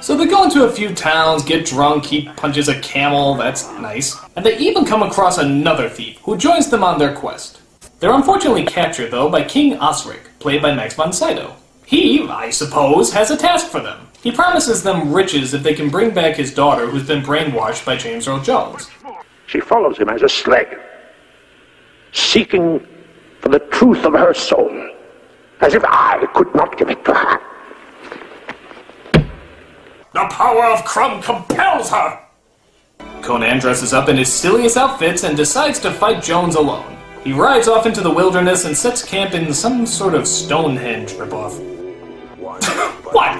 So they go into a few towns, get drunk, he punches a camel, that's nice. And they even come across another thief, who joins them on their quest. They're unfortunately captured, though, by King Osric, played by Max von Sydow. He, I suppose, has a task for them. He promises them riches if they can bring back his daughter, who's been brainwashed by James Earl Jones. She follows him as a slave, seeking for the truth of her soul, as if I could not give it to her. The power of Crumb compels her! Conan dresses up in his silliest outfits and decides to fight Jones alone. He rides off into the wilderness and sets camp in some sort of Stonehenge ripoff. What,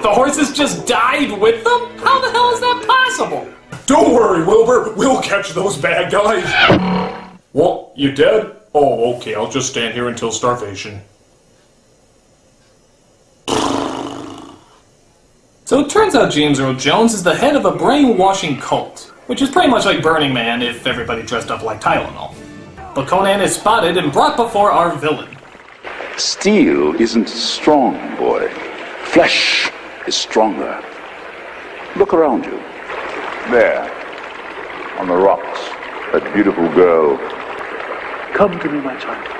the horses just died with them? How the hell is that possible? Don't worry, Wilbur. We'll catch those bad guys. What? You dead? Oh, okay. I'll just stand here until starvation. So it turns out James Earl Jones is the head of a brainwashing cult, which is pretty much like Burning Man if everybody dressed up like Tylenol. But Conan is spotted and brought before our villain. Steel isn't strong, boy. Flesh is stronger. Look around you. There, on the rocks, that beautiful girl. Come to me, my child.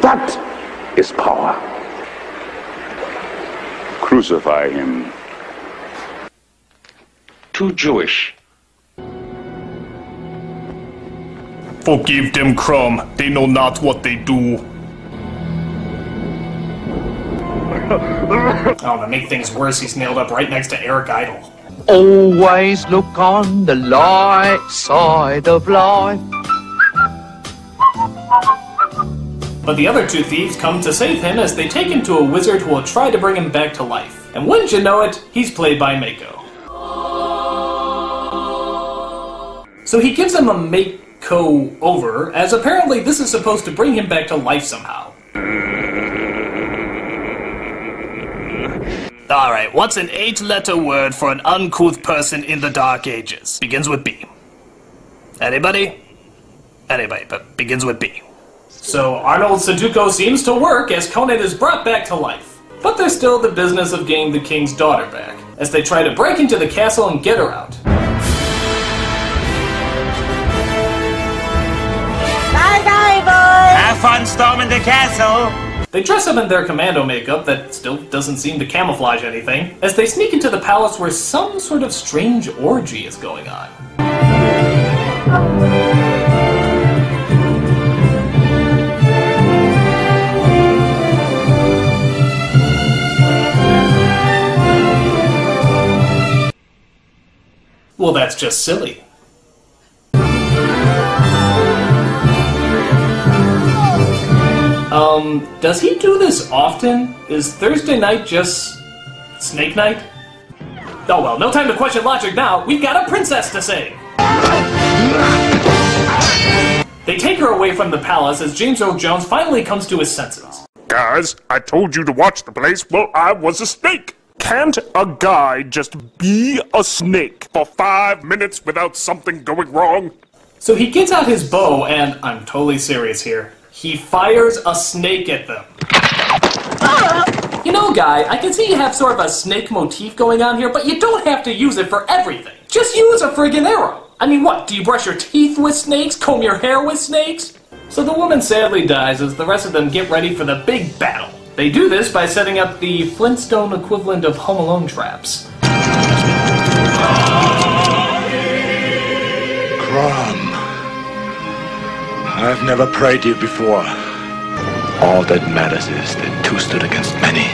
That is power. Crucify him. Too Jewish. Forgive them, Crumb. They know not what they do. Oh, to make things worse, he's nailed up right next to Eric Idle. Always look on the light side of life. But the other two thieves come to save him as they take him to a wizard who will try to bring him back to life. And wouldn't you know it, he's played by Mako. So he gives him a makeover, as apparently this is supposed to bring him back to life somehow. Alright, what's an 8-letter word for an uncouth person in the Dark Ages? Begins with B. Anybody? Anybody, but begins with B. So Arnold Sudoku seems to work as Conan is brought back to life. But there's still the business of getting the king's daughter back, as they try to break into the castle and get her out. Bye-bye, boys! Have fun storming the castle! They dress up in their commando makeup that still doesn't seem to camouflage anything, as they sneak into the palace where some sort of strange orgy is going on. Well, that's just silly. Does he do this often? Is Thursday night just snake night? Oh well, no time to question logic now. We've got a princess to save. They take her away from the palace as James Earl Jones finally comes to his senses. Guys, I told you to watch the place. Well, I was a snake. Can't a guy just be a snake for 5 minutes without something going wrong? So he gets out his bow and, I'm totally serious here, he fires a snake at them. You know, guy, I can see you have sort of a snake motif going on here, but you don't have to use it for everything. Just use a friggin' arrow. I mean, what, do you brush your teeth with snakes? Comb your hair with snakes? So the woman sadly dies as the rest of them get ready for the big battle. They do this by setting up the Flintstone equivalent of Home Alone traps. Crumb, I've never prayed you before. All that matters is that two stood against many.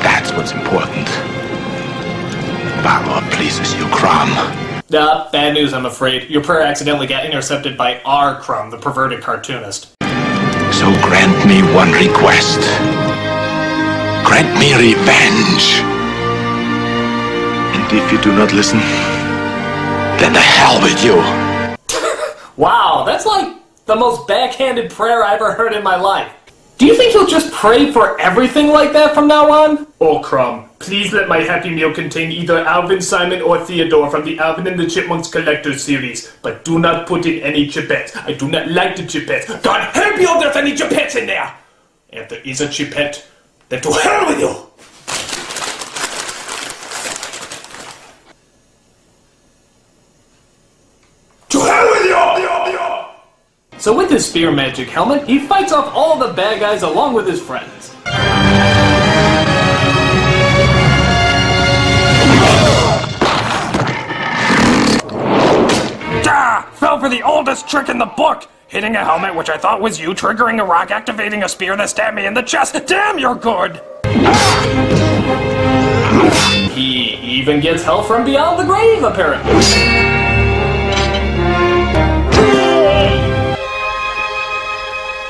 That's what's important. Power pleases you, Crumb. Bad news, I'm afraid. Your prayer accidentally got intercepted by R. Crumb, the perverted cartoonist. So grant me one request. Grant me revenge. And if you do not listen, then the hell with you. Wow, that's like the most backhanded prayer I ever heard in my life. Do you think he'll just pray for everything like that from now on? Oh, Crumb, please let my Happy Meal contain either Alvin, Simon, or Theodore from the Alvin and the Chipmunks Collector's series, but do not put in any Chipettes. I do not like the Chipettes. God help you if there's any Chipettes in there! And if there is a Chipette, then to hell with you! To hell with you! So with his spear magic helmet, he fights off all the bad guys along with his friends. Fell for the oldest trick in the book! Hitting a helmet, which I thought was you, triggering a rock, activating a spear that stabbed me in the chest. Damn, you're good! He even gets help from beyond the grave, apparently.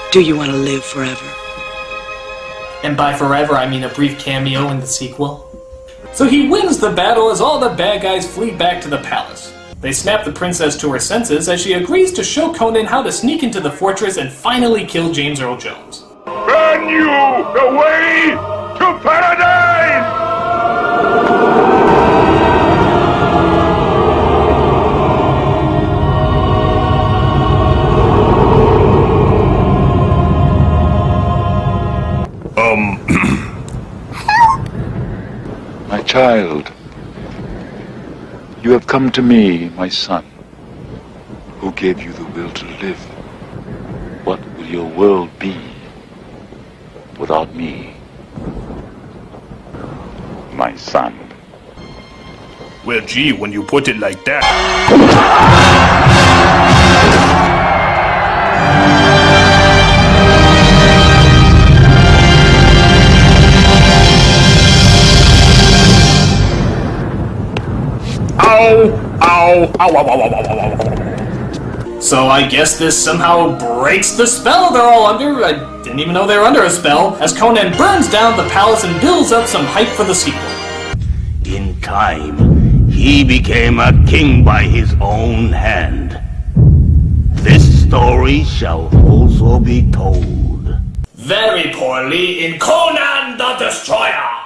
Do you want to live forever? And by forever, I mean a brief cameo in the sequel. So he wins the battle as all the bad guys flee back to the palace. They snap the princess to her senses as she agrees to show Conan how to sneak into the fortress and finally kill James Earl Jones. Burn you the way to paradise! My child, you have come to me, my son, who gave you the will to live. What will your world be without me, my son? Well, gee, when you put it like that... So I guess this somehow breaks the spell they're all under. I didn't even know they were under a spell, as Conan burns down the palace and builds up some hype for the sequel. In time, he became a king by his own hand. This story shall also be told. Very poorly in Conan the Destroyer!